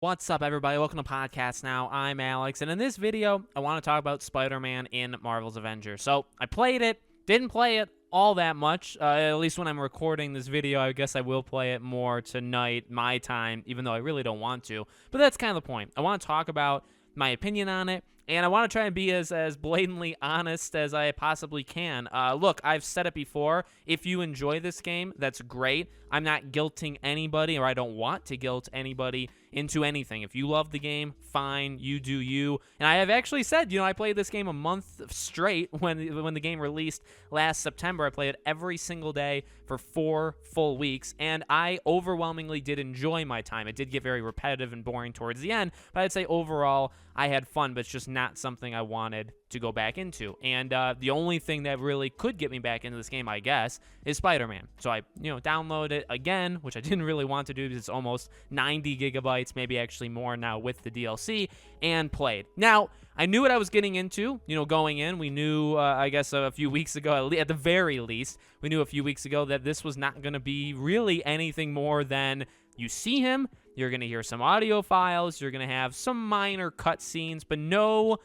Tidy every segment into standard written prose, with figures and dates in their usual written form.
What's up, everybody? Welcome to Podcast Now. I'm Alex, and in this video, I want to talk about Spider-Man in Marvel's Avengers. So, I played it, didn't play it all that much, at least when I'm recording this video. I guess I will play it more tonight, my time, even though I really don't want to. But that's kind of the point. I want to talk about my opinion on it, and I want to try and be as blatantly honest as I possibly can. Look, I've said it before. If you enjoy this game, that's great. I'm not guilting anybody, or I don't want to guilt anybody into anything. If you love the game, fine, you do you. And I have actually said, I played this game a month straight when the game released last September. I played it every single day for 4 full weeks, and I overwhelmingly did enjoy my time. It did get very repetitive and boring towards the end, but I'd say overall I had fun, but it's just not something I wanted to go back into. And the only thing that really could get me back into this game, I guess, is Spider-Man. So I, downloaded it again, which I didn't really want to do because it's almost 90 gigabytes, maybe actually more now with the DLC, and played. Now, I knew what I was getting into, going in. We knew, I guess, a few weeks ago, at the very least, we knew a few weeks ago that this was not going to be really anything more than you see him, you're going to hear some audio files, you're going to have some minor cutscenes, but no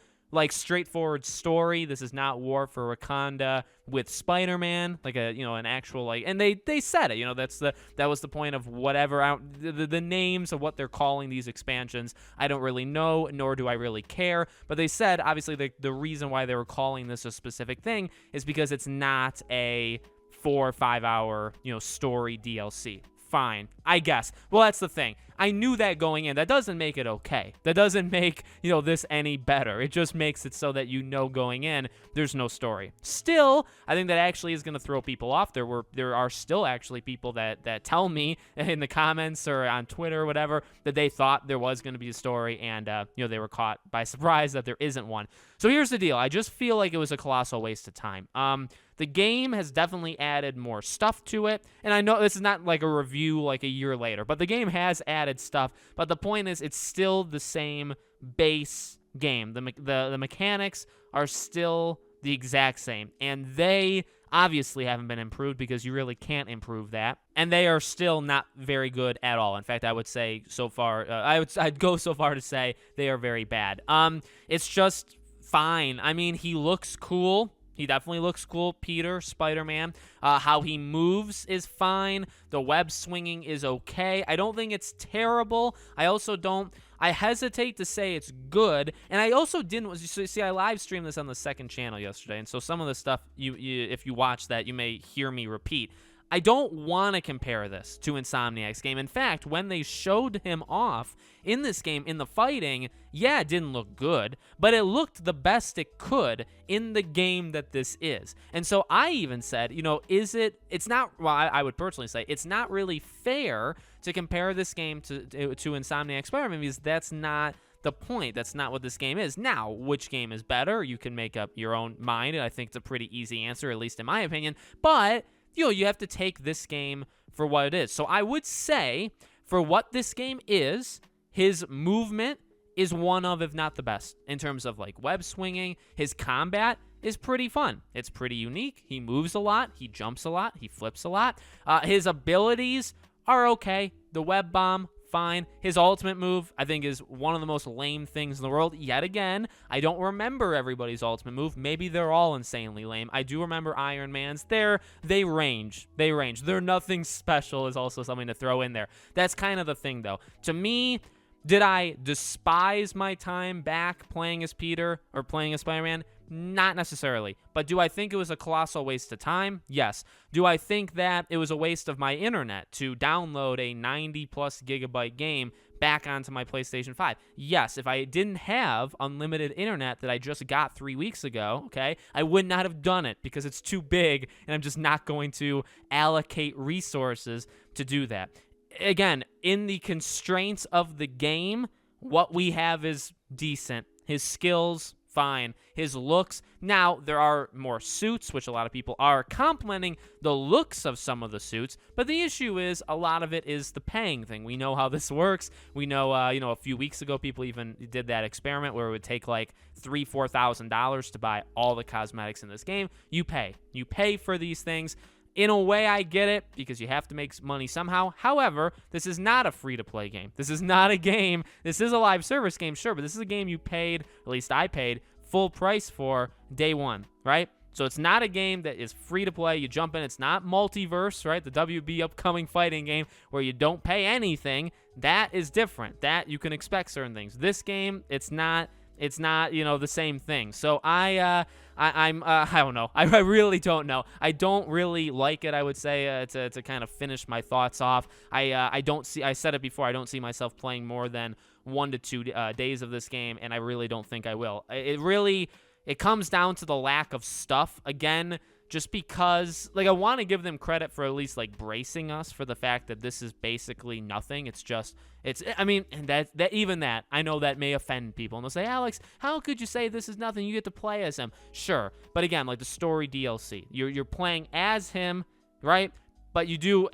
straightforward story. This is not War for Wakanda with Spider-Man, an actual and they said it. That was the point of whatever the names of what they're calling these expansions. I don't really know, nor do I really care. But they said obviously the reason why they were calling this a specific thing is because it's not a 4 or 5 hour story DLC. Fine, I guess. Well, that's the thing. I knew that going in. That doesn't make it okay. That doesn't make, this any better. It just makes it so that going in, there's no story. Still, I think that actually is going to throw people off. There are still actually people that tell me in the comments or on Twitter or whatever that they thought there was going to be a story, and they were caught by surprise that there isn't one. So here's the deal. I just feel like it was a colossal waste of time. The game has definitely added more stuff to it, and I know this is not like a review like a year later, but the game has added stuff. But the point is, it's still the same base game. The mechanics are still the exact same, and they obviously haven't been improved because you really can't improve that, and they are still not very good at all. In fact, I would say so far, I'd go so far to say they are very bad. It's just fine. I mean, he looks cool. He definitely looks cool, Peter, Spider-Man. How he moves is fine. The web swinging is okay. I don't think it's terrible. I hesitate to say it's good. And I also didn't, see, I live streamed this on the second channel yesterday. And so some of the stuff, if you watch that, you may hear me repeat. I don't want to compare this to Insomniac's game. In fact, when they showed him off in this game, in the fighting, yeah, it didn't look good, but it looked the best it could in the game that this is. And so I even said, it's not, well, I would personally say, it's not really fair to compare this game to Insomniac Spider-Man, because that's not the point. That's not what this game is. Now, which game is better? You can make up your own mind, and I think it's a pretty easy answer, at least in my opinion, but you have to take this game for what it is. So I would say, for what this game is, his movement is one of, if not the best, in terms of web swinging. His combat is pretty fun. It's pretty unique. He moves a lot. He jumps a lot. He flips a lot. His abilities are okay. The web bomb, fine. His ultimate move, I think, is one of the most lame things in the world. Yet again, I don't remember everybody's ultimate move. Maybe they're all insanely lame. I do remember Iron Man's. They range. They're nothing special is also something to throw in there. That's kind of the thing, though. To me, did I despise my time back playing as Peter or playing as Spider-Man? Not necessarily. But do I think it was a colossal waste of time? Yes. Do I think that it was a waste of my internet to download a 90-plus gigabyte game back onto my PlayStation 5? Yes. If I didn't have unlimited internet that I just got 3 weeks ago, okay, I would not have done it because it's too big, and I'm just not going to allocate resources to do that. Again, in the constraints of the game, what we have is decent. His skills, fine. His looks, now there are more suits, which a lot of people are complimenting the looks of some of the suits, but the issue is a lot of it is the paying thing. We know how this works. We know, a few weeks ago, people even did that experiment where it would take $3,000-$4,000 to buy all the cosmetics in this game. You pay for these things. in a way, I get it because you have to make money somehow. However, this is not a free-to-play game. This is not a game. This is a live service game, sure, but this is a game you paid, at least I paid, full price for day one, right? So it's not a game that is free to play. You jump in. It's not Multiverse, right? The WB upcoming fighting game where you don't pay anything. That is different. That you can expect certain things. This game, it's not, the same thing. So I don't know. I really don't know. I don't really like it, I would say, to kind of finish my thoughts off. I said it before, I don't see myself playing more than 1 to 2 days of this game, and I really don't think I will. It comes down to the lack of stuff. Again, just because, I want to give them credit for at least, bracing us for the fact that this is basically nothing. And that, I know that may offend people. And they'll say, Alex, how could you say this is nothing? You get to play as him. Sure. But again, the story DLC. You're playing as him, right? But you do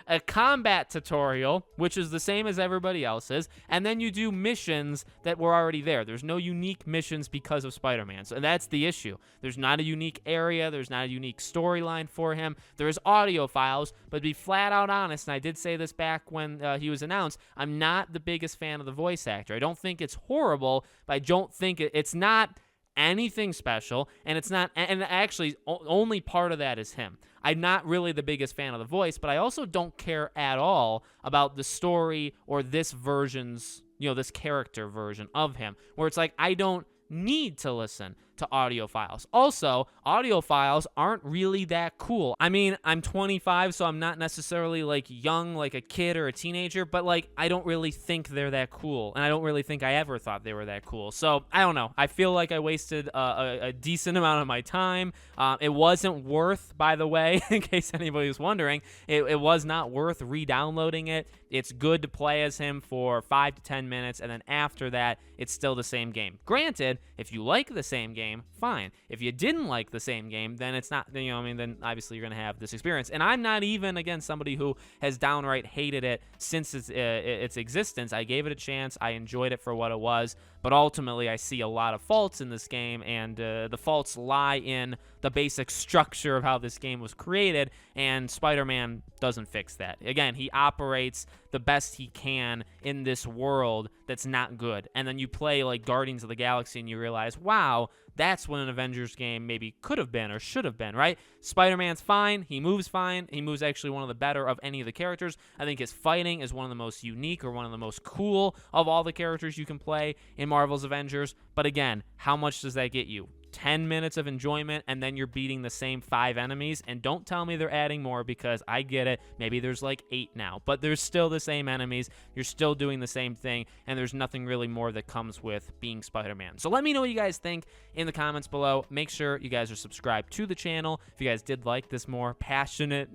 a combat tutorial, which is the same as everybody else's, and then you do missions that were already there. There's no unique missions because of Spider-Man, so that's the issue. There's not a unique area. There's not a unique storyline for him. There's audio files, but to be flat out honest, and I did say this back when he was announced, I'm not the biggest fan of the voice actor. I don't think it's horrible, but I don't think it's not anything special, and it's not, and actually only part of that is him. I'm not really the biggest fan of the voice, but I also don't care at all about the story or this version's, this character version of him, where it's I don't need to listen to audio files. Also, audio files aren't really that cool. I mean, I'm 25, so I'm not necessarily young, like a kid or a teenager, but I don't really think they're that cool, and I don't really think I ever thought they were that cool. So I don't know. I feel like I wasted a decent amount of my time. It wasn't worth, by the way, in case anybody was wondering, it was not worth re-downloading it. It's good to play as him for 5 to 10 minutes, and then after that, it's still the same game. Granted, if you like the same game, fine. If you didn't like the same game, then it's not, then obviously you're going to have this experience. And I'm not even, again, somebody who has downright hated it since its existence. I gave it a chance. I enjoyed it for what it was. But ultimately, I see a lot of faults in this game, and the faults lie in the basic structure of how this game was created, and Spider-Man doesn't fix that. Again, he operates the best he can in this world that's not good. And then you play Guardians of the Galaxy, and you realize, wow, that's what an Avengers game maybe could have been or should have been, right? Spider-Man's fine. He moves fine. He moves actually one of the better of any of the characters. I think his fighting is one of the most unique or one of the most cool of all the characters you can play in Marvel's Avengers. But again, how much does that get you? 10 minutes of enjoyment, and then you're beating the same 5 enemies, and don't tell me they're adding more, because I get it, maybe there's 8 now, but there's still the same enemies, you're still doing the same thing, and there's nothing really more that comes with being Spider-Man. So let me know what you guys think in the comments below. Make sure you guys are subscribed to the channel. If you guys did like this more passionate,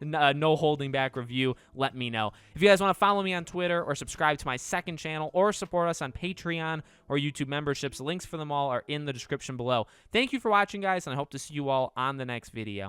no holding back review, let me know. If you guys want to follow me on Twitter or subscribe to my second channel or support us on Patreon or YouTube memberships, links for them all are in the description below. Thank you for watching, guys, and I hope to see you all on the next video.